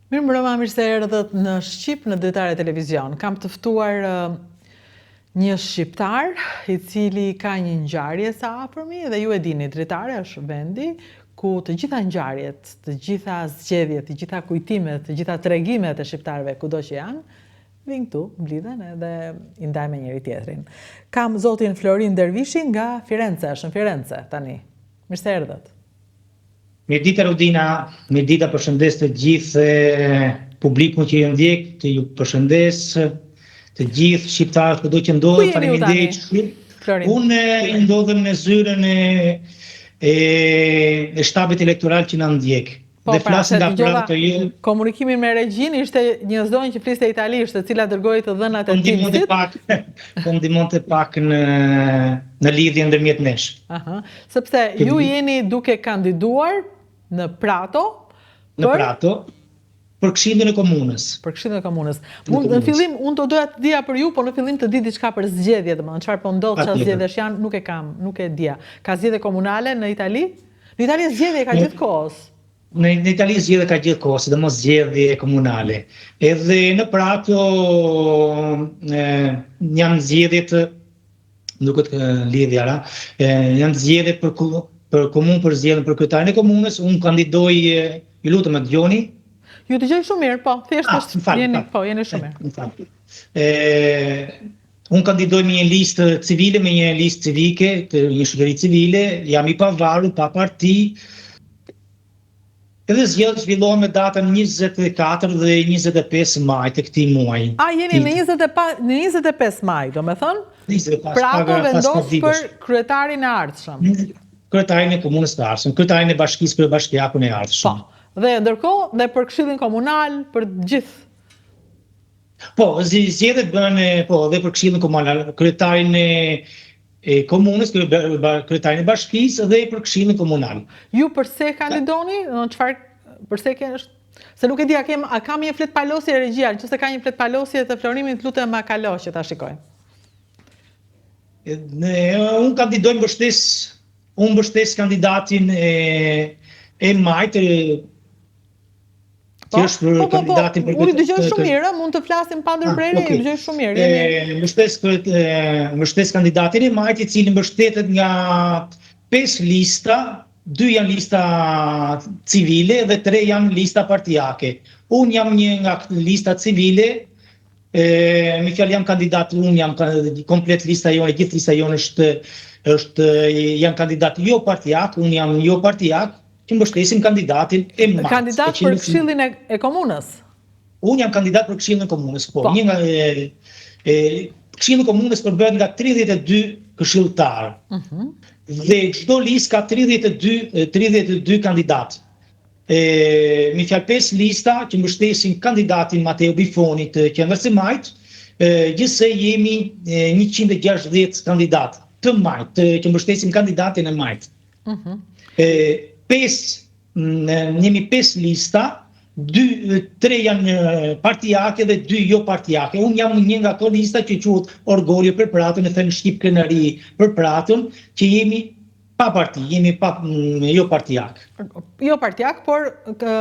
Mirë mbrëma, mirë se erdhët në Shqip në Dritare Televizion. Kam të ftuar një shqiptar i cili ka një ngjarje sa afërmi dhe ju e dini, Dritare është vendi ku të gjitha ngjarjet, të gjitha zgjedhjet, të gjitha kujtimet, të gjitha tregimet e shqiptarëve kudo që janë, vinë këtu, mblidhen edhe i ndajmë me njëri tjetrin. Kam zotin Florin Dervishi nga Firenze, është në Firenze tani. Mirë se erdhët. Mirdita Rodina, mirdita përshëndes të gjithë publikun që ju ndjek, të ju përshëndes të gjithë shqiptarët kudo që ndodhen, faleminderit shumë. Unë ndodhem në zyrën e shtabit elektoral që na ndjek. Dhe flasim nga pranë të ju. Komunikimin me regjin ishte një zonjë që fliste italisht, e cila dërgoi të dhënat e Teamsit. Po ndihmonte pak në lidhje ndërmjet nesh. Sepse ju jeni duke kandiduar në Prato. Në Prato, për Këshillin e Komunës. Për Këshillin e Komunës. Në fillim unë do doja të dija për ju, po në fillim të di diçka për zgjedhje, domethënë çfarë po ndodh, çfarë zgjedhjesh janë, nuk e kam, nuk e dija. Ka zgjedhje komunale në Itali? Në Itali zgjedhje ka gjithkohës. Në Itali zgjedhje ka gjithkohës, sidomos zgjedhje komunale. Edhe në Prato janë zgjedhjet, duket lidhja, janë zgjedhje për komunë, për zgjedhjen për kryetarin e komunës. Unë kandidoj, ju lutem më dëgjoni. Ju dëgjoj shumë mirë, po, thjesht jeni shumë mirë. Unë kandidoj me një listë civile, me një listë civike, një shoqëri civile, jam i pavarur, pa parti. Edhe zgjedhjet zhvillohen me datën 24 dhe 25 maj të këtij muaji. Jeni në 25 maj, domethënë? Prato vendos për kryetarin e ardhshëm. Kryetarin e komunës të ardhshëm, kryetarin e bashkisë për bashkiakun e ardhshëm. Po, dhe ndërkohë dhe për Këshillin Komunal, për gjithë. Po, zgjedhjet bëhen dhe për Këshillin Komunal, kryetarin e komunës, kryetarin e bashkisë dhe për Këshillin Komunal. Ju përse kandidoni? Përse është? Se nuk e di, a kam një flet palosje regjia, nëse ka një flet palosje të Florimit, lutem ma kalo që ta shikoj. Unë kandidoj mbështes kandidatin e Majt, që është për kandidatin për... Unë i dëgjoj shumë mirë, mund të flasim pa ndërprerje, i dëgjoj shumë mirë. Mbështes kandidatin e Majt, i cili mbështetet nga 5 lista, 2 janë lista civile dhe 3 janë lista partijake. Unë jam një nga lista civile, me fjalë jam kandidat, unë jam komplet lista jone, gjithë lista jone janë kandidat jo partijak, unë jam jo partijak, që mbështesim kandidatin e Majt. Kandidat për Këshillin e Komunës? Unë jam kandidat për Këshillin e Komunës, po. Këshilli i Komunës përbëhet nga 32 këshilltarë. Dhe çdo listë ka 32 kandidatë. Me fjalë 5 lista që mbështesin kandidatin Mateo Bifoni të Qendrës së Majt, gjithsej jemi 160 kandidatë të Majt, që mbështesin kandidatin e Majt. Jemi 5 lista, 3 janë partijake dhe 2 jo partijake. Unë jam një nga ato lista që quhet Orgoljo për Praton, e thënë shqip krenari për Praton, që jemi pa parti, jemi jo partijak. Jo partijak, por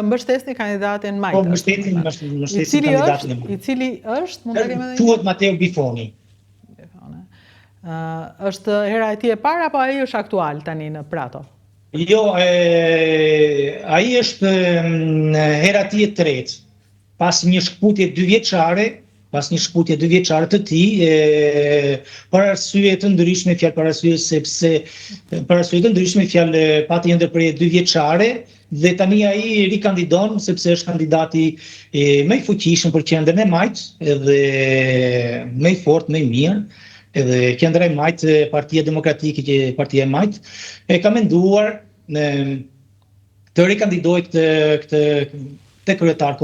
mbështesni kandidatin Majt. Po mbështesin kandidatin e Majt. I cili është? Quhet Mateo Bifoni. Është hera e tij e parë apo ai është aktual tani në Prato? Jo, ai është hera e tij e tretë. Pas një shkputje 2 vjeçare, të tij, për arsye të ndryshme, pati një ndërprerje 2 vjeçare, dhe tani ai rikandidon sepse është kandidati më i fuqishëm për Qendrën e Majt, edhe më i fortë, më i mirë. Edhe Qendra e Majt, Partia Demokratike që Partia e Majt, ka menduar të rikandidoj këtë kryetar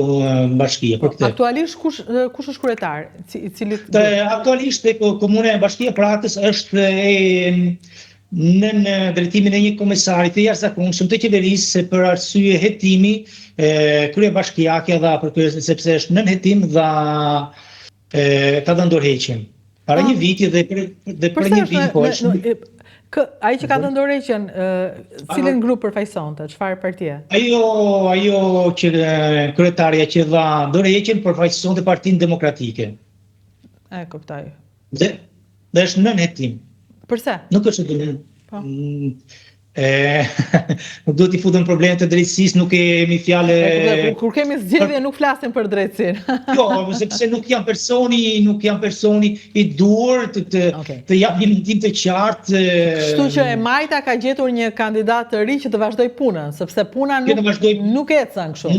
bashkie. Aktualisht kush është kryetar? Aktualisht Komuna e Bashkia e Pratës është në drejtimin e një komisari të jashtëzakonshëm të qeverisë për arsye hetimi kryebashkiake dha sepse është nën hetim dha ka dhënë dorëheqjen. Para një viti dhe për një vit po është. Ai që ka të ndërheqjen, cilin grup përfaqësonte, çfarë partie? Ajo që kryetarja që dha dorëheqjen përfaqësonte Partinë Demokratike. E kuptoj. Dhe është nën hetim. Përse? Nuk është të nuk do t'i futën problemet të drejtësisë, nuk kemi fjalë. Kur kemi zgjedhje nuk flasim për drejtësinë. Jo, sepse nuk janë personi i duhur të japin ndim të qartë. Kështu që e Majta ka gjetur një kandidat të ri që të vazhdoj punën, sepse puna nuk ecën kështu.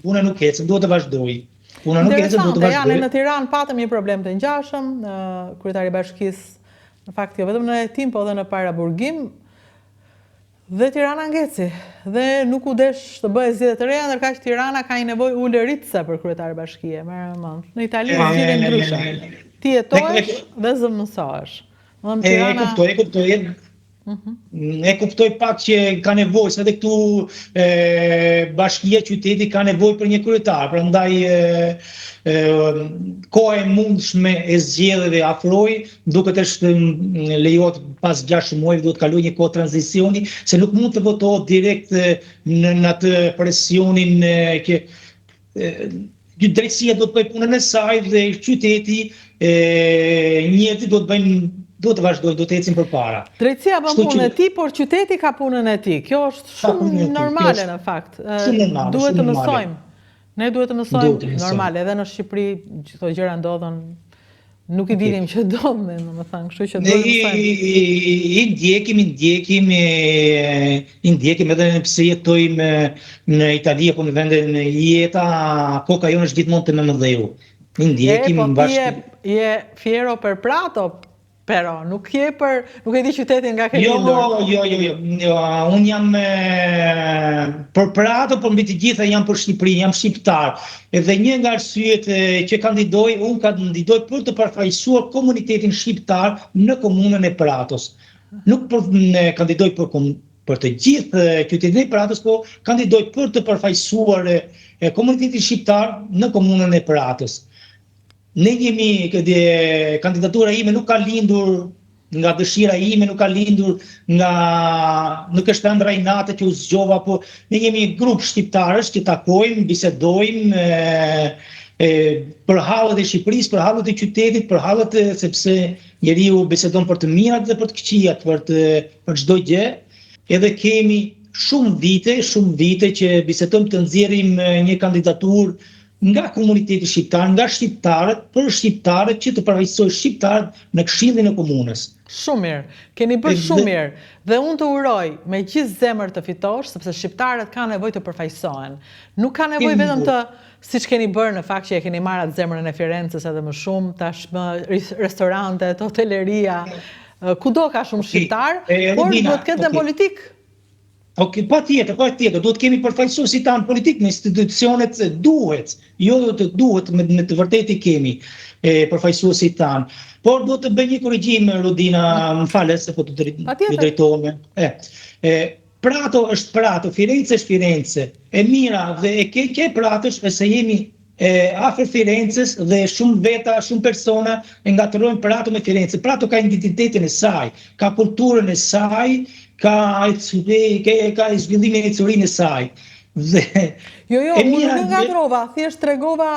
Puna nuk ecën, duhet të vazhdoj. Puna nuk ecën, duhet të vazhdoj. Në Tiranë patëm një problem të ngjashëm, kryetari i bashkisë, në fakt jo vetëm në hetim, po edhe në paraburgim. Dhe Tirana ngeci, dhe nuk u desh të bëjë zgjedhje të reja, ndërkaq Tirana ka një nevojë ulëritëse për kryetar bashkie, merr mend. Në Itali zgjidhje ndryshe. Ti jetohesh dhe zëvendësohesh. E kuptoj. E kuptoj pak që ka nevojë, se edhe këtu bashkia qyteti ka nevojë për një kryetar, prandaj koha e mundshme e zgjedhjeve afroi, duket është lejohet pas 6 muajve duhet kaloj një kohë tranzicioni, se nuk mund të votohet direkt në atë presionin që drejtësia do të bëjë punën e saj dhe qyteti njerëzit do të vazhdojnë, do të ecin përpara. Drejtësia bën punën e tij, por qyteti ka punën e tij. Kjo është shumë normale në fakt. Duhet të mësojmë. Ne duhet të mësojmë normale, edhe në Shqipëri këto gjëra ndodhen. Nuk i dinim që domethënë, domethënë, kështu që duhet të mësojmë. I ndjekim edhe pse jetojmë në Itali apo në vende në jeta, koka jonë është gjithmonë te mëdheu. I ndjekim bashkë. Je fiero per prato, però nuk e di qytetin nga ke lindur. Jo, unë jam për prato, por mbi të gjitha jam për Shqipërinë, jam shqiptar. Edhe një nga arsyet që kandidoj, unë kandidoj për të përfaqësuar komunitetin shqiptar në komunën e Pratos. Nuk kandidoj për të gjithë qytetin e Pratos, po kandidoj për të përfaqësuar komunitetin shqiptar në komunën e Pratos. Ne kandidatura ime nuk ka lindur nga dëshira ime, nuk ka lindur nuk është ëndra inate që u zgjova, po ne jemi grup shqiptarësh që takojmë, bisedojmë për hallet e Shqipërisë, për hallet e qytetit, për hallet sepse njeriu bisedon për të mirat dhe për të këqijat, për çdo gjë. Edhe kemi shumë vite që bisedojmë të nxjerrim një kandidaturë nga komuniteti shqiptar, nga shqiptarët, për shqiptarët që të përfaqësojë shqiptarët në Këshillin e Komunës. Shumë mirë, keni bërë shumë mirë. Dhe unë të uroj me gjithë zemër të fitosh, sepse shqiptarët kanë nevojë të përfaqësohen. Nuk ka nevojë vetëm të, siç keni bërë në fakt që e keni marrë atë zemrën e Firencës edhe më shumë, tashmë restorantet, hoteleria, kudo ka shumë shqiptar, por duhet të ketë dhe politikë. Patjetër, duhet kemi përfaqësuesi tanë politik në institucionet duhet, jo duhet me të vërtetë kemi përfaqësuesi tanë. Por do të bëj një korrigjim, Rodina, më falë se po të drejtohem. Prato është Prato, Firenze është Firenze. E mira dhe e keqja e Pratos është se jemi afër Firencës dhe shumë persona e ngatrojnë Prato me Firenze. Prato ka identitetin e saj, ka kulturën e saj, ka zhvillimin e historinë e saj. Jo, unë nuk ngatrova, thjesht tregova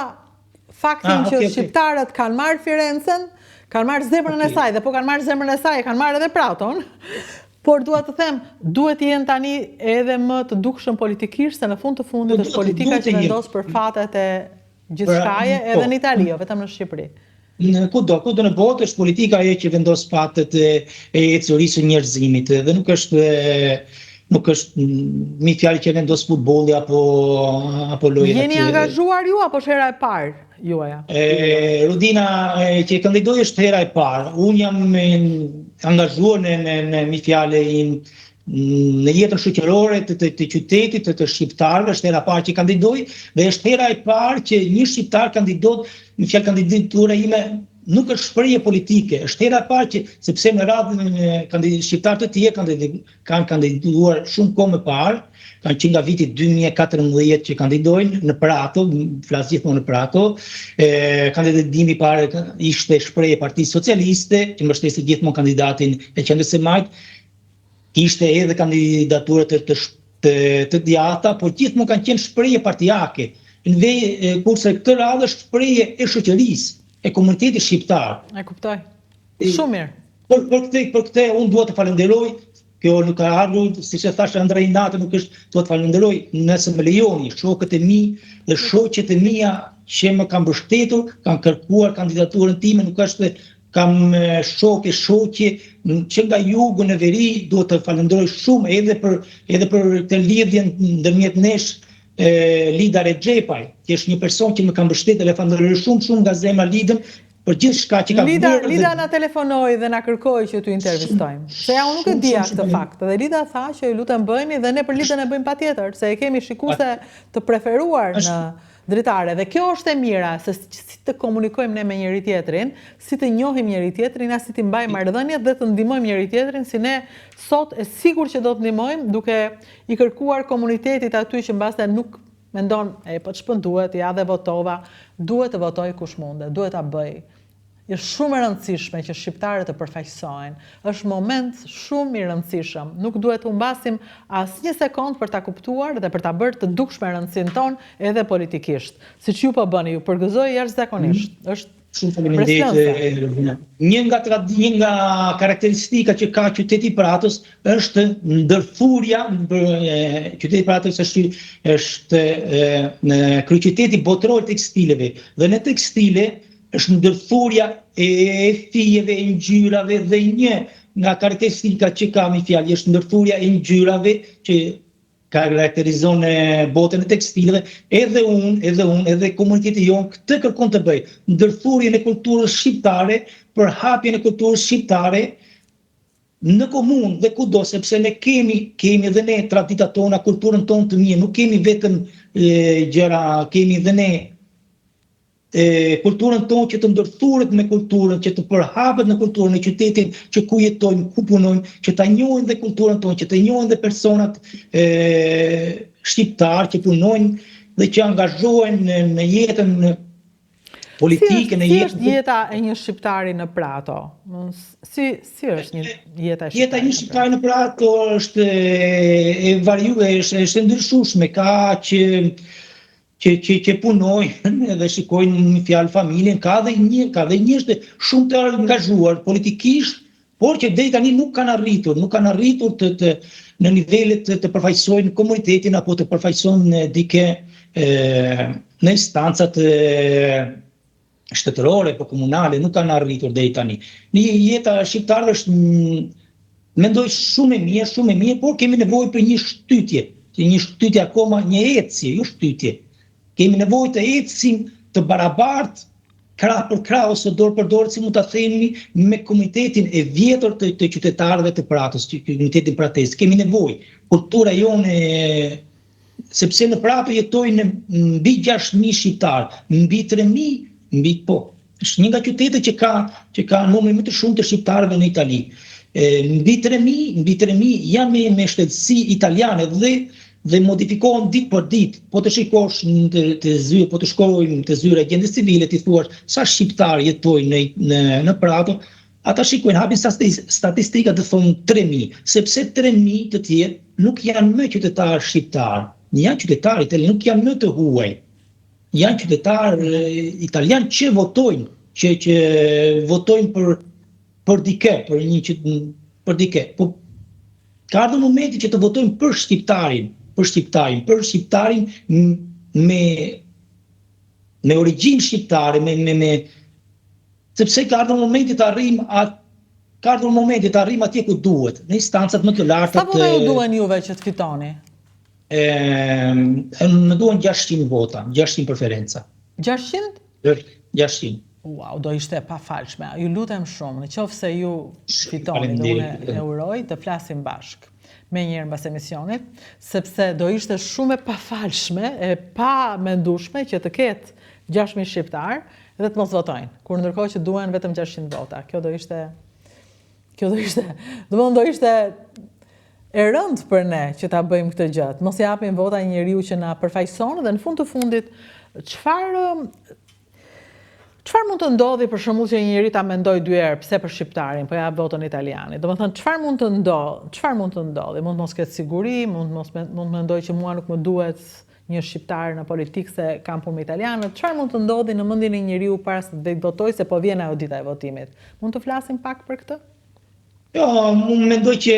faktin që shqiptarët kanë marrë Firencën, kanë marrë zemrën e saj, dhe po kanë marrë zemrën e saj, kanë marrë edhe Praton. Por dua të them, duhet të jenë tani edhe më të dukshëm politikisht, se në fund të fundit është politika që vendos për fatet e gjithçkaje edhe në Itali, jo vetëm në Shqipëri. Kudo në botë është politika ajo që vendos fatet e ecërisë së njerëzimit dhe nuk është mi fjalë që vendos futbolli apo lojë. Jeni angazhuar ju apo është hera e parë juaja? Rodina, që kandidoj është hera e parë. Unë jam angazhuar në mi fjalë në jetën shoqërore të qytetit, të shqiptarëve, është hera e parë që kandidoj dhe është hera e parë që një shqiptar kandidot, në fjalë kandidatura ime nuk është shprehje politike, është hera e parë që sepse në radhën shqiptarë të tjerë kanë kandidatuar shumë kohë më parë, kanë qenë nga viti 2014 që kandidojnë në Prato, flas gjithmonë në Prato. Kandidatimi i parë ishte shprehje e Partisë Socialiste, që mbështeste gjithmonë kandidatin e qendrës së majtë. kishte edhe kandidaturë të djata, por gjithmonë kanë qenë shprehje partijake. Kurse këtë radhë është shprehje e shoqërisë, e komunitetit shqiptar. E kuptoj. Shumë mirë. Për këtë unë dua të falenderoj. Kjo nuk ka ardhur, siç e thash Andrej Natë, nuk është, dua të falenderoj nëse më lejoni shokët e mi dhe shoqet e mia që më kanë mbështetur, kanë kërkuar kandidaturën time, nuk është kam shoqe që nga jugu në veri, duhet të falenderoj shumë edhe për të lidhjen ndërmjet nesh Lida Rexhepaj, që është një person që më ka mbështetur dhe falenderoj shumë nga zemra Lidën për gjithë shka që ka bërë. Lida na telefonoi dhe na kërkoi që t'u intervistojmë. Se ja unë nuk e dija këtë fakt. Dhe Lida tha që ju lutem bëjni dhe ne për Lidën e bëjmë patjetër, se e kemi shikuese të preferuar në dritare. Dhe kjo është e mira, se si të komunikojmë ne me njëri tjetrin, si të njohim njëri tjetrin, si të mbajmë marrëdhëniet dhe të ndihmojmë njëri tjetrin, si ne sot e sigur që do të ndihmojmë duke i kërkuar komunitetit aty që mbase nuk mendon, po ç'pën duhet, ja dhe votova, duhet të votoj kush mundet, duhet ta bëj. Është shumë e rëndësishme që shqiptarët të përfaqësohen. Është moment shumë i rëndësishëm. Nuk duhet të humbasim asnjë sekond për ta kuptuar dhe për ta bërë të dukshme rëndësinë tonë edhe politikisht. Siç ju po bëni, ju përgëzoj jashtëzakonisht. Është shumë faleminderit. Një nga karakteristikat që ka qyteti Pratës është ndërthurja. Qyteti Pratës është kryeqyteti botëror tekstileve dhe në tekstile është ndërthurja e fijeve, e ngjyrave dhe një nga karakteristikat që kam i fjalë është ndërthurja e ngjyrave që karakterizon botën e tekstileve, edhe komuniteti jonë këtë kërkon të bëj, ndërthurjen e kulturës shqiptare, përhapjen e kulturës shqiptare në komunë dhe kudo, sepse ne kemi edhe ne traditat tona, kulturën tonë të mirë, nuk kemi vetëm gjëra, kemi edhe ne kulturën tonë që të ndërthuret me kulturën, që të përhapet në kulturën e qytetit që ku jetojmë, ku punojmë, që ta njohin dhe kulturën tonë, që të njohin dhe personat shqiptar që punojnë dhe që angazhohen në jetën politike, në jetën. Si është jeta e një shqiptari në Prato? Si është një jeta e shqiptarit? Jeta e një shqiptari në Prato është e variuar, është ndryshueshme, ka që punojnë dhe shikojnë një fjalë familjen, ka dhe njerëz shumë të angazhuar politikisht, por që deri tani nuk kanë arritur në nivelet të përfaqësojnë komunitetin apo të përfaqësojnë dike në instancat shtetërore apo komunale, nuk kanë arritur deri tani. Një jeta shqiptare është mendoj shumë e mirë, por kemi nevojë për një shtytje akoma, një ecje, jo shtytje. Kemi nevojë të ecim të barabartë, krah për krah ose dorë për dorë, si mund ta themi, me komunitetin e vjetër të qytetarëve të Pratës, komunitetin prates. Kemi nevojë. Kultura jone, sepse në Prato jetojnë mbi 6.000 shqiptarë, mbi 3.000, është një nga qytetet që ka numrin më të shumtë të shqiptarëve në Itali. Mbi 3.000 janë me shtetësi italiane dhe modifikohen ditë për ditë. Po të shikosh po të shkojmë të zyra e gjendjes civile, ti thuash sa shqiptarë jetojnë në Prato, ata shikojnë, hapin statistika dhe thonë 3.000, sepse 3.000 të tjerë nuk janë më qytetarë shqiptarë, janë qytetarë italianë, nuk janë më të huaj. Janë qytetarë italianë që votojnë, që votojnë për dike, për dike. Po ka ardhur momenti që të votojnë për shqiptarin me origjinë shqiptare, sepse ka ardhur momenti të arrijmë atje ku duhet, në instancat më të larta. Sa vota ju duhen juve që të fitoni? Më duhen 600 vota, 600 preferenca. 600? 600. Wow, do ishte pafalshme. Ju lutem shumë, nëse ju fitoni dhe unë e uroj të flasim bashkë me njërë mbas emisionit, sepse do ishte shumë e pafalshme, e pa mendueshme që të ketë 6.000 shqiptar dhe të mos votojnë, kur ndërkohë që duhen vetëm 600 vota. Kjo do ishte, do ishte e rëndë për ne që ta bëjmë këtë gjë. Mos i japim vota një njeriu që na përfaqëson dhe në fund të fundit Çfarë mund të ndodhi për shembull që një njeri ta mendoj 2 herë pse për shqiptarin, po ja votën italianit. Domethënë çfarë mund të ndodhi? Mund mos ketë siguri, mund mendoj që mua nuk më duhet një shqiptar në politikë se kam punë me italianët. Çfarë mund të ndodhi në mendjen e një njeriu para se të votojë se po vjen ajo dita e votimit? Mund të flasim pak për këtë? Jo, unë mendoj që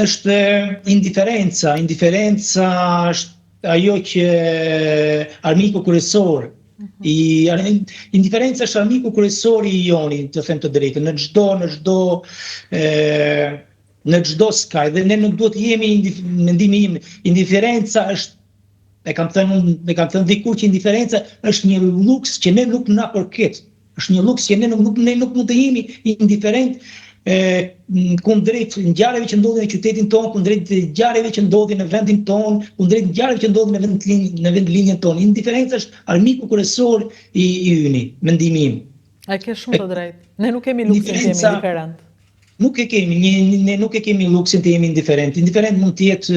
është indiferenca. Indiferenca është ajo që armiku kryesor. Indiferenca është armiku kryesor I joni, të them të drejtën, në çdo skaj, dhe ne nuk duhet jemi mendimi im. Indiferenca është, e kam thënë diku që indiferenca është një luks që ne nuk na përket. Është një luks që ne nuk mund të jemi indiferent kundrejt ngjarjeve që ndodhin në qytetin tonë, kundrejt ngjarjeve që ndodhin në vendin tonë, kundrejt ngjarjeve që ndodhin në vendlinjen tonë. Indiferenca është armiku kryesor I yni, mendimi im. A ke shumë të drejtë. Ne nuk kemi luksin të jemi indiferent. Ne nuk e kemi luksin të jemi indiferent. Indiferent mund të jetë,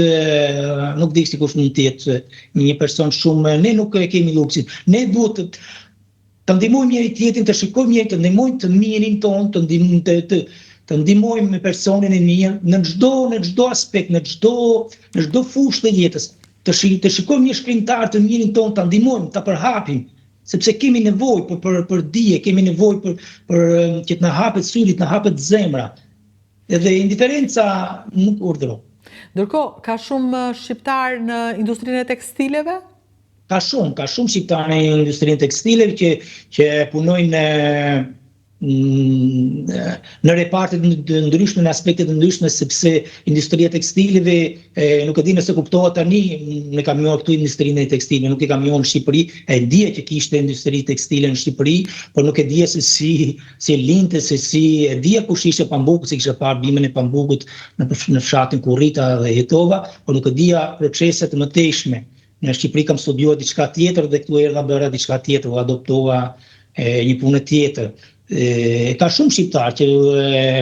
nuk di sikush mund të jetë një person shumë, ne nuk e kemi luksin. Ne duhet të ndihmojmë njëri tjetrin, të shikojmë njëri, të ndihmojmë të mirin tonë, të ndihmojmë personin e mirë në çdo aspekt, në çdo fushë të jetës. Të shikojmë një shkrimtar të mirin tonë, ta ndihmojmë, ta përhapim, sepse kemi nevojë për dije, kemi nevojë për që të na hapet syrit, të na hapet zemra. Edhe indiferenca nuk urdhëron. Ndërkohë, ka shumë shqiptar në industrinë e tekstileve? Ka shumë shqiptarë në industrinë tekstileve që punojnë në reparte të ndryshme, në aspekte të ndryshme, sepse industria tekstileve, nuk e di nëse kuptohet tani, ne kam njohur këtu industrinë e tekstileve, nuk e kam njohur në Shqipëri, e dija që kishte industri tekstile në Shqipëri, por nuk e dija se si linte, se si e dija kush ishte Pambuku, se kisha parë bimën e Pambukut në fshatin ku rrita dhe jetova, por nuk e dija proceset të mëtejshme. Në Shqipëri kam studiuar diçka tjetër dhe këtu erdha bëra diçka tjetër, u adoptova një punë tjetër. Ka shumë shqiptarë që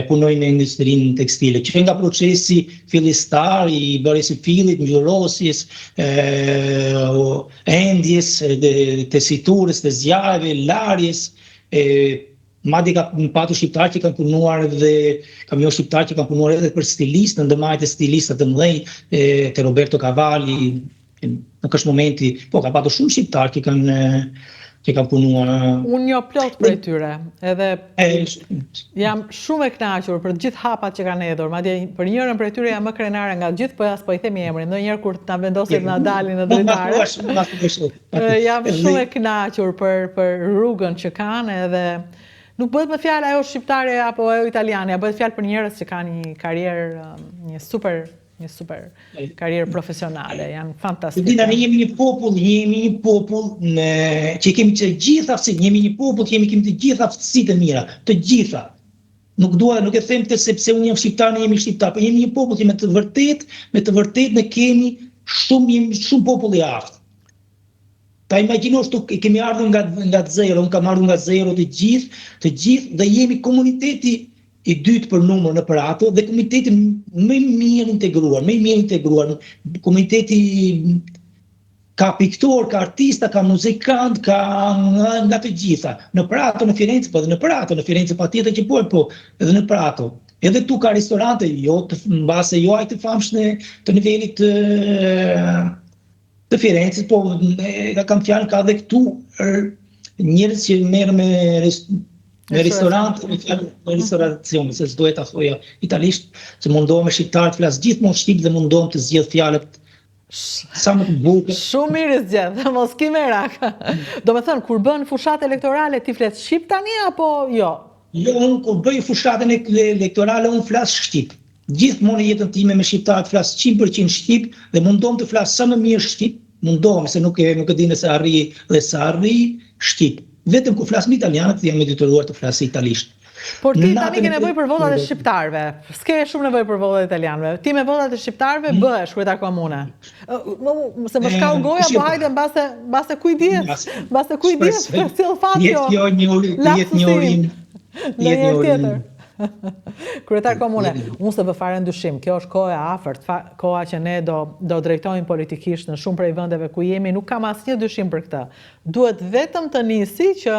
punojnë në industrinë tekstile, që nga procesi fillistar I bërjes së fillit, ngjyrosjes, endjes, tesiturës, të zjarreve, larjes, madje ka patur shqiptarë që kanë punuar dhe kam njohur shqiptarë që kanë punuar edhe për stilistë, ndërmarrjet e stilistëve të mëdhenj, te Roberto Cavalli. Nuk është momenti, po ka patur shumë shqiptarë që kanë punuar. Unë njoh plot prej tyre, edhe jam shumë e kënaqur për të gjithë hapat që kanë hedhur. Madje për njërin prej tyre jam më krenare nga gjithë, po as po I themi emrin. Ndonjëherë kur ta vendosin na dalin në dritare. Jam shumë e kënaqur për rrugën që kanë, edhe nuk bëhet më fjalë ajo shqiptare apo ajo italiane, bëhet fjalë për njerëz që kanë një karrierë, një super karrierë profesionale, janë fantastike. Dina, ne jemi një popull që kemi të gjitha aftësitë, jemi një popull që kemi të gjitha aftësitë e mira, të gjitha. Nuk e them të sepse unë jam shqiptar, ne jemi shqiptar, por jemi një popull që me të vërtet ne kemi shumë popull I aftë. Ta imagjinosh tu kemi ardhur nga zero, unë kam ardhur nga zero të gjithë dhe jemi komuniteti I dytë për numër në Prato dhe komuniteti më I mirë integruar, komuniteti ka piktor, ka artista, ka muzikant, ka nga të gjitha. Në Prato, në Firenze, po edhe në Prato, në Firenze patjetër që po edhe në Prato. Edhe tu ka restorante, mbase jo aq të famshme të nivelit të Firenze, po kam fjalën ka edhe këtu njerëz që merren me ristorant, me ristoracion, se s'dohet ta thoja italisht, se mundohem me shqiptar të flas gjithmonë shqip dhe mundohem të zgjedh fjalët sa më të bukur. Shumë mirë zgjedh, mos ki merak. Domethënë kur bën fushat elektorale ti flet shqip tani apo jo? Jo, unë kur bëj fushatën elektorale unë flas shqip. Gjithmonë në jetën time me shqiptarët flas 100% shqip dhe mundohem të flas sa më mirë shqip, mundohem se nuk e di nëse arri dhe sa arri shqip. Vetëm kur flas me italianët jam I detyruar të flas italisht. Por ti tani ke nevojë për votat e shqiptarëve. S'ke shumë nevojë për votat e italianëve. Ti me votat e shqiptarëve bëhesh kryetar komune. Se më shkau goja, po hajde mbase kujdes. Mbase kujdes, sill fat jo. Jetë një urim. Kryetar komune, unë se vë fare ndyshim, kjo është kohë e afërt, koha që ne do drejtojmë politikisht në shumë prej vendeve ku jemi, nuk kam asnjë dyshim për këtë. Duhet vetëm të nisi që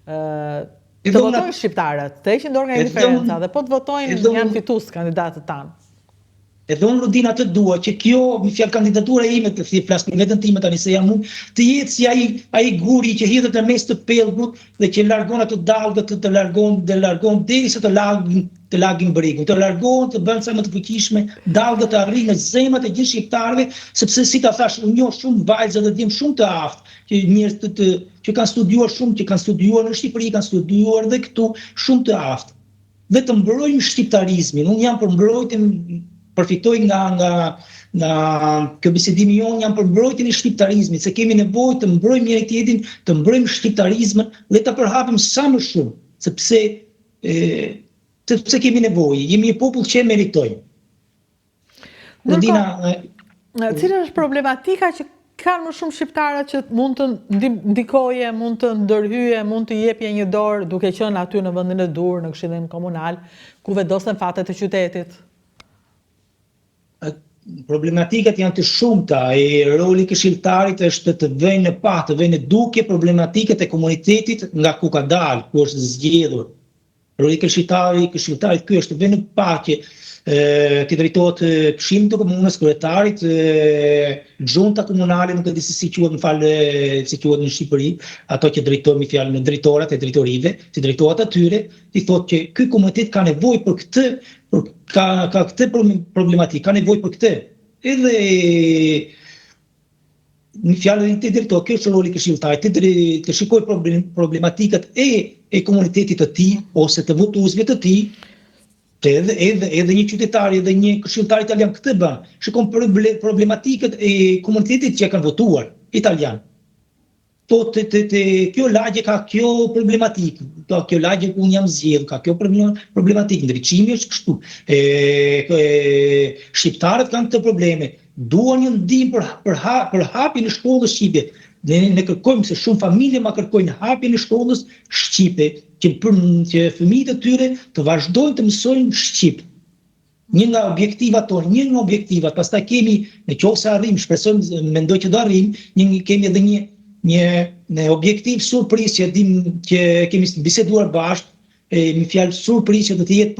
të votojnë shqiptarët, të heqin dorë nga indiferenca dhe po të votojnë janë fitues kandidatët tanë. Edhe unë Rudina të dua që kjo, me fjalë kandidatura ime, të flas për veten time tani se jam unë, të jetë si ai guri që hidhet në mes të pellgut dhe që largon ato dallgët, të largon derisa të lagin brigun, të largon të bën sa më të fuqishme dallgët të arrijnë në zemrat e gjithë shqiptarëve, sepse si ta thash, unë njoh shumë vajza dhe dim shumë të aftë, që njerëz që kanë studiuar shumë, që kanë studiuar në Shqipëri, kanë studiuar edhe këtu, shumë të aftë. Dhe të mbrojmë shqiptarizmin. Unë jam për mbrojtjen, përfitoj nga kjo bisedimi jonë, jam për mbrojtjen e shqiptarizmit, se kemi nevojë të mbrojmë njëri tjetrin, të mbrojmë shqiptarizmin dhe ta përhapim sa më shumë, sepse kemi nevojë, jemi një popull që meritojmë. Cila është problematika që kanë më shumë shqiptarët që mund të ndikoje, mund të ndërhyje, mund të jepje një dorë duke qenë aty në vendin e dur, në këshillin komunal, ku vendosen fatet e qytetit? Problematikat janë të shumta e roli i këshilltarit është të vënë në pa, të vënë në dukje problematikat e komunitetit nga ku ka dalë, ku është zgjedhur. Roli i këshilltarit ky është të vënë në pa që të drejtohet Këshillit të Komunës, kryetarit, xhunta komunale, nuk e di si quhet, si quhet në Shqipëri, ato që drejtojnë fjalën në drejtorat e drejtorive, si drejtorat atyre, i thotë që ky komunitet ka nevojë për këtë, ka këtë problematikë, ka nevojë për këtë. Edhe në fjalën e drejtorit, kjo është roli i këshilltarit, të shikoj problematikat e komunitetit të tij ose të votuesve të tij. Edhe një qytetar, edhe një këshilltar italian këtë bën. Shikon problematikat e komunitetit që kanë votuar italian. Kjo lagje ka kjo problematikë, kjo lagje ku unë jam zgjedhur, ka kjo problematikë, ndriçimi është kështu. Shqiptarët kanë këtë probleme, duan një ndihmë për hapjen e shkollës shqipe. Ne kërkojmë, se shumë familje ma kërkojnë hapjen e shkollës shqipe, që fëmijët e tyre të vazhdojnë të mësojnë shqip. Një nga objektivat tonë, pastaj kemi, nëse arrim, shpresojmë, mendoj që do arrim, kemi edhe një objektiv surprizë që kemi biseduar bashkë, një fjalë surprizë që do të jetë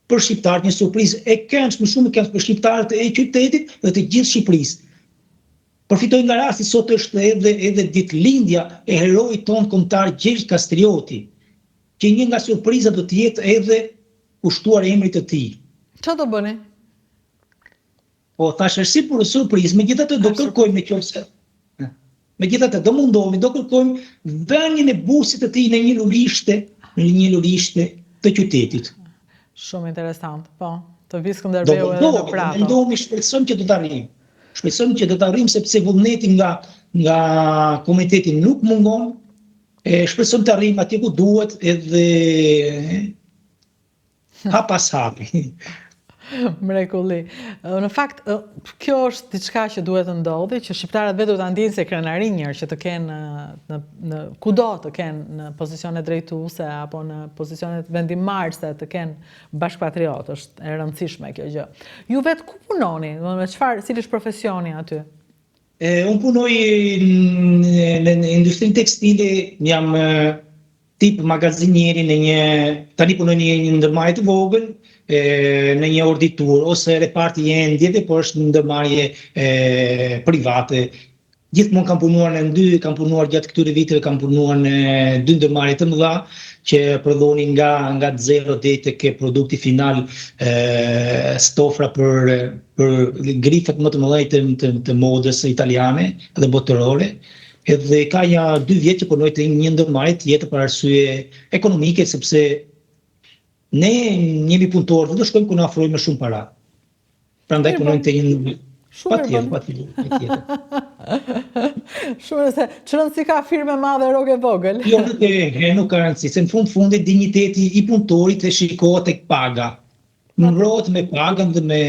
për shqiptarët, një surprizë e këndshme, shumë e këndshme për shqiptarët e qytetit dhe të gjithë Shqipërisë. Përfitoj nga rasti, sot është edhe ditëlindja e heroit tonë kombëtar Gjergj Kastrioti, që një nga surprizat do të jetë edhe kushtuar emrit të tij. Çfarë do bëni? Po thash është si për surprizë, megjithatë do kërkojmë nëse megjithatë do mundohemi, do kërkojmë vënien e busit të tij në një lulishte të qytetit. Shumë interesant, po. Të vi Skënderbeu edhe në Prato. Mundohemi, shpresojmë që do të arrijmë. Shpresojmë që do të arrijmë, sepse vullneti nga komuniteti nuk mungon. Shpresojmë të arrijmë atje ku duhet, edhe hap pas hapi. Mrekulli. Në fakt, kjo është diçka që duhet të ndodhi, që shqiptarët vetë duhet ta ndiejnë se krenarinjër që të kenë kudo të kenë në pozicione drejtuese apo në pozicione vendimmarrëse të kenë bashkëpatriot, është e rëndësishme kjo gjë. Ju vetë ku punoni? Me çfarë, cili është profesioni aty? Unë punoj në industrinë tekstile, jam tip magazinieri tani punoj në një ndërmarrje të vogël, në një orditur ose reparti i endjeve, por është në ndërmarrje private. Gjithmonë kam punuar gjatë këtyre viteve, kam punuar në 2 ndërmarrje të mëdha që prodhonin nga zero deri tek produkti final, stofra për grifet më të mëdha të modës italiane dhe botërore. Edhe ka 2 vjet që punoj të një ndërmarrje tjetër për arsye ekonomike, sepse ne jemi punëtorë, do shkojmë ku na afrojnë më shumë para. Prandaj punojmë te një patjetër. Shumë se çrëndsi ka firme madhe rrogë vogël. Jo, nuk ka rëndësi, se në fund dinjiteti i punëtorit e shikohet tek paga. Mbrohet me pagën dhe me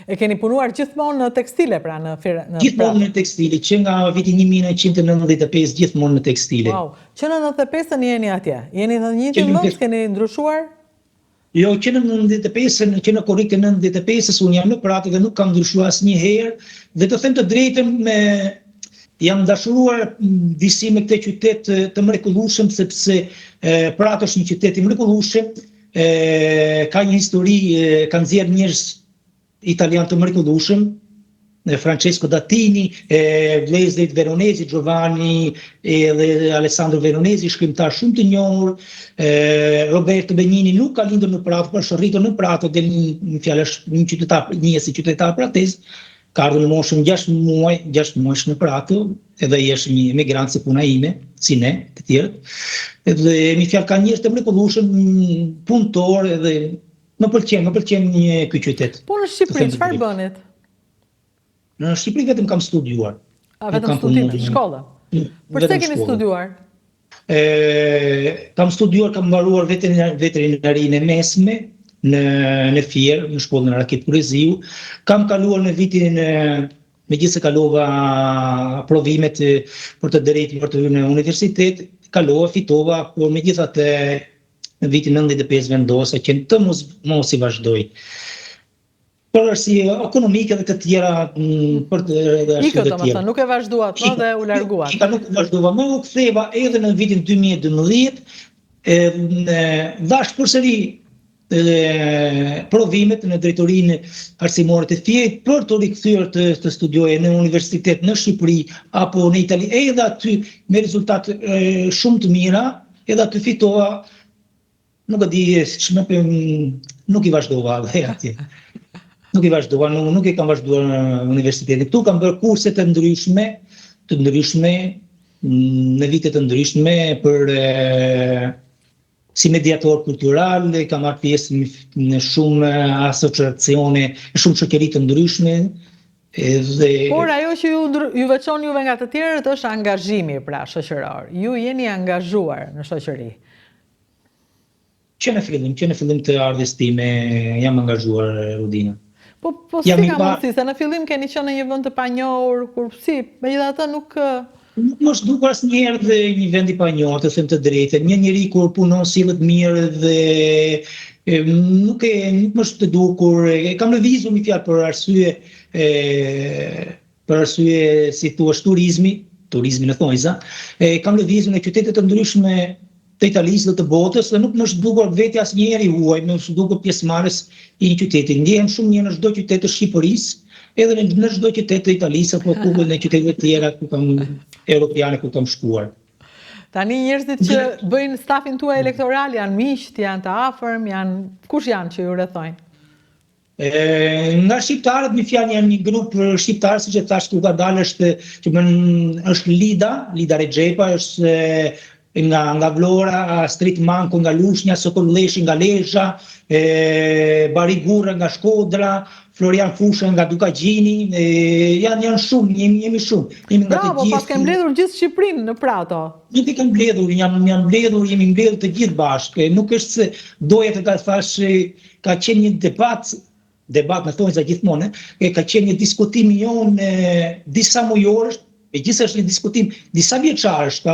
E keni punuar gjithmonë në tekstile, pra në Gjithmonë në tekstile, që nga viti 1995 gjithmonë në tekstile. Wow, që në 95-ën jeni atje? Jeni në një të vend, keni ndryshuar? Jo, që në 95-ën, që në korrikën 95-ës unë jam në Prato dhe nuk kam ndryshuar asnjëherë, dhe të them të drejtën Jam dashuruar disi me këtë qytet të mrekullueshëm, sepse Prato është një qytet i mrekullueshëm, ka një histori, ka nxjerrë njerëz italian të mrekullueshëm, Francesco Dattini, vëllezërit Veronesi, Giovanni dhe Alessandro Veronesi, shkrimtar shumë të njohur. Roberto Benigni nuk ka lindur në Prato, por është rritur në Prato, del një fjalë është një qytetar, një si qytetar pratez, ka ardhur në moshën 6 muaj në Prato, edhe ai është një emigrant si puna ime, si ne, të tjerët. Edhe një fjalë ka njerëz të mrekullueshëm, punëtor, edhe më pëlqen një ky qytet. Po në Shqipëri çfarë bënit? Në Shqipëri vetëm kam studiuar. Vetëm studime, shkolla. Përse keni studiuar? Kam studiuar, kam mbaruar veterinarinë e mesme në Fier, në shkollën e Raket Kureziu. Kam kaluar në vitin, megjithëse kalova provimet për të drejtë për të hyrë në universitet, fitova, por megjithatë në vitin 95 vendosa që të mos i vazhdoj. Për arsye ekonomike dhe të tjera, për të arsye të tjera. Nuk e vazhduat më dhe u larguat. Nuk vazhdova më, u ktheva edhe në vitin 2012, dash përsëri provimet në drejtorinë arsimore të Fierit për të rikthyer të studioje në universitet në Shqipëri apo në Itali, edhe aty me rezultate shumë të mira, edhe aty fitova, nuk e di, nuk i vazhdova dhe atje. Nuk i kam vazhduar në universitetin. Këtu kam bërë kurse të ndryshme, në vite të ndryshme, për si mediator kultural, kam marrë pjesë në shumë asociacione, shumë shoqëri të ndryshme. Por ajo që ju veçon juve nga të tjerët është angazhimi pra shoqëror. Ju jeni angazhuar në shoqëri. Që në fillim të ardhes time jam angazhuar, Rudina. Po si ka mundësi, se në fillim keni qenë në një vend të panjohur, kur si, megjithatë nuk më shduku asnjëherë dhe një vend i panjohur, të them të drejtën. Një njeri kur punon sillet mirë dhe nuk më është të dukur. Kam lëvizur një fjalë për arsye si thua turizmi në thonjza. Kam lëvizur në qytete të ndryshme të Italisë dhe të botës, dhe nuk më është dukur vetja asnjëherë i huaj, më është dukur pjesëmarrës i një qyteti. Ndjehem shumë mirë në çdo qytet të Shqipërisë, edhe në çdo qytet të Italisë apo në qytete të tjera europiane ku kam shkuar. Tani njerëzit që bëjnë stafin tuaj elektoral janë miqt, janë të afërm, kush janë që ju rrethojnë? Nga shqiptarët, me fjalë janë një grup shqiptar, siç e thash, ku ka dalë është Lida Rexhepa, është nga Vlora, Strit Manko nga Lushnja, Sokol Leshi nga Lesha, Bari Gurra nga Shkodra, Florian Fusha nga Dukagjini, janë shumë, jemi shumë. Bravo, pas ke mbledhur gjithë Shqipërinë në Prato. Nuk i kam mbledhur, jemi mbledhur të gjithë bashkë. Nuk është se doja të thash, ka qenë një debat në thonjza gjithmonë, ka qenë një diskutim jonë disa mujorësh, megjithëse është një diskutim disa vjeçarësh,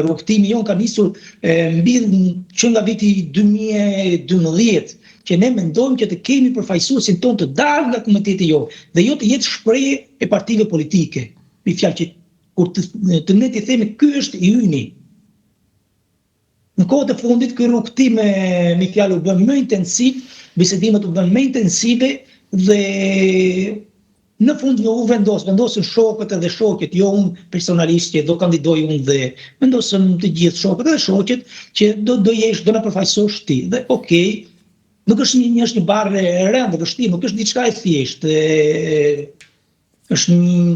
rrugtimi jon ka nisur që nga viti 2012, që ne mendojmë që të kemi përfaqësuesin tonë të dalë nga komiteti jonë, dhe jo të jetë shprehje e partive politike. Me fjalë që kur të ne t'i themi ky është i yni. Në kohët e fundit ky rrugtim me fjalë u bën më intensiv, bisedimet u bën më intensive dhe në fund u vendosën shokët edhe shoqet, jo unë personalisht që do kandidoj unë, dhe vendosën të gjithë shokët edhe shoqet që do na përfaqësosh ti. Dhe okej, nuk është një barë e rëndë, vështirë, nuk është diçka e thjeshtë. Është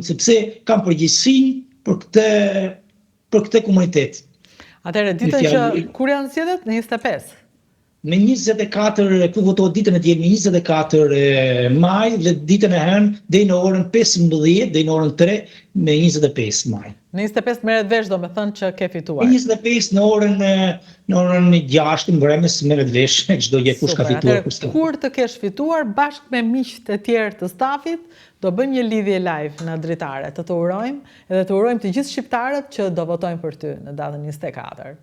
sepse kam përgjegjësinë për këtë komunitet. Atëherë ditën që kur janë zgjedhjet në 25. Me 24, ku votohet ditën e diel, me 24 maj dhe ditën e hënë deri në orën 15, deri në orën 3 me 25 maj. Në 25 merret vesh, domethënë që ke fituar. Në 25 në orën 6 mbrëmjes merret vesh çdo gjë kush ka fituar. Kur të kesh fituar bashkë me miqt e tjerë të stafit, do bëjmë një lidhje live në Dritare, të urojmë edhe të urojmë të gjithë shqiptarët që do votojnë për ty në datën 24.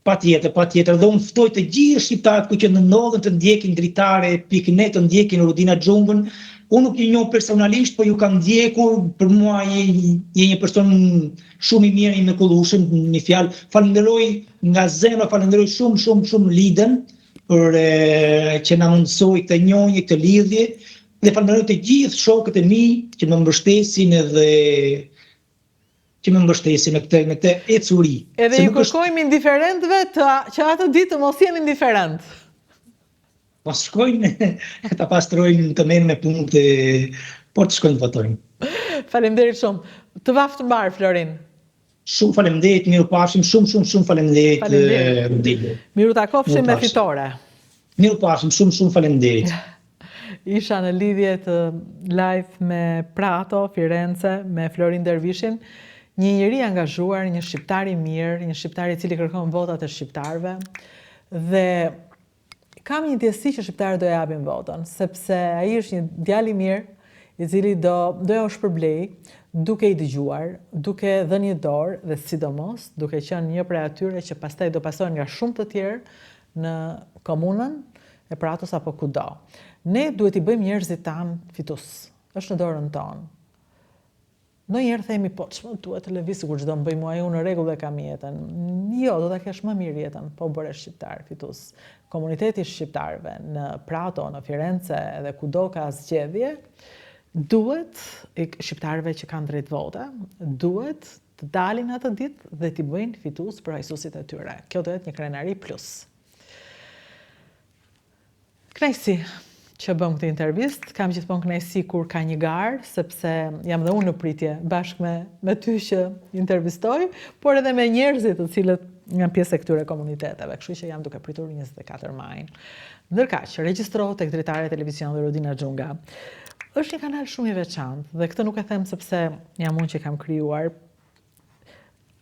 Patjetër, dhe unë ftoj të gjithë shqiptarët ku që në ndodhen të ndjekin Dritare.net, të ndjekin Rudina Xhumbën, Unë nuk i njoh personalisht, po ju kam ndjekur, për mua je një person shumë i mirë, i mrekullueshëm, një fjalë. Falenderoj nga zemra, falenderoj shumë Lidën për që na mundsoi këtë njohje, këtë lidhje, dhe falenderoj të gjithë shokët e mi që më mbështesin me këtë ecuri. Edhe ju kërkojmë indiferentëve që atë ditë mos jenë indiferent. Pas shkojnë, ta pastrojnë të merren me punë, por të shkojnë të votojnë. Faleminderit shumë. Të vaftë mbar, Florin. Shumë faleminderit, miru pafshim, shumë faleminderit, Rudilë. Miru takofshim me fitore. Miru pafshim, shumë faleminderit. Isha në lidhje të live me Prato, Firenze, me Florin Dervishin, një njeri angazhuar, një shqiptar i mirë, një shqiptar i cili kërkon votat e shqiptarëve, dhe kam një ndjesi që shqiptarët do japin votën, sepse ai është një djalë i mirë, i cili doja u shpërblej, duke i dëgjuar, duke dhënë një dorë dhe sidomos duke qenë një prej atyre që pastaj do pasohen nga shumë të tjerë në komunën e Pratos apo kudo. Ne duhet i bëjmë njerëzit tanë fitus. Është në dorën tonë. Ndonjëherë themi, po ç'më duhet të lëviz kur çdo më bëj mua unë në rregull dhe kam jetën. Jo, do ta kesh më mirë jetën, po bëresh shqiptar fitus. Komuniteti shqiptarëve në Prato, në Firenze dhe kudo ka zgjedhje, duhet, shqiptarëve që kanë drejt vote, duhet të dalin atë ditë dhe t'i bëjnë fitus për aqësuesit e tyre. Kjo do jetë një krenari plus. Kënaqësi që bëm këtë intervistë, kam gjithmonë kënaqësi kur ka një garë, sepse jam dhe unë në pritje bashkë me ty që intervistoj, por edhe me njerëzit të cilët nga pjesë e këtyre komuniteteve, kështu që jam duke pritur 24 majin. Ndërkaq, regjistrohet tek Dritare e Televizionit Rudina Xhunga. Është një kanal shumë i veçantë dhe këtë nuk e them sepse jam unë që kam krijuar.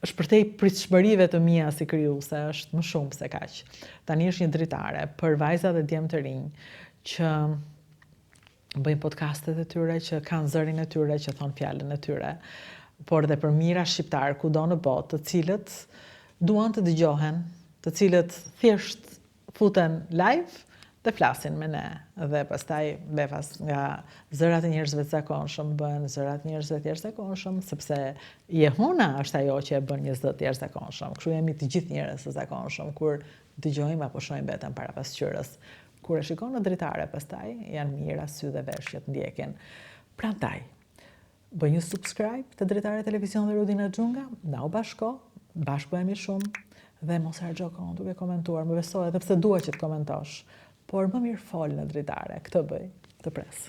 Është përtej pritshmërive të mia si krijuese, është më shumë se kaq. Tani është një dritare për vajza dhe djemë të rinj që bëjnë podcastet e tyre, që kanë zërin e tyre, që thonë fjalën e tyre, por dhe për mira shqiptar kudo në botë, të cilët duan të dëgjohen, të cilët thjesht futen live dhe flasin me ne, dhe pastaj befas nga zërat e njerëzve të zakonshëm bëhen zërat e njerëzve të jashtëzakonshëm, sepse jehuna është ajo që e bën një zë të jashtëzakonshëm. Kështu jemi të gjithë njerëz të zakonshëm kur dëgjojmë apo shohim veten para pasqyrës. Kur e shikon në dritare pastaj janë mira sy dhe vesh që të ndjekin. Prandaj, bëj një subscribe të Dritare Televizionit Rudina Xhunga, na u bashko, bashkë bëhemi shumë, dhe mos harxho kohën duke komentuar, më besoj edhe pse dua që të komentosh, por më mirë fol në dritare, këtë bëj, të pres.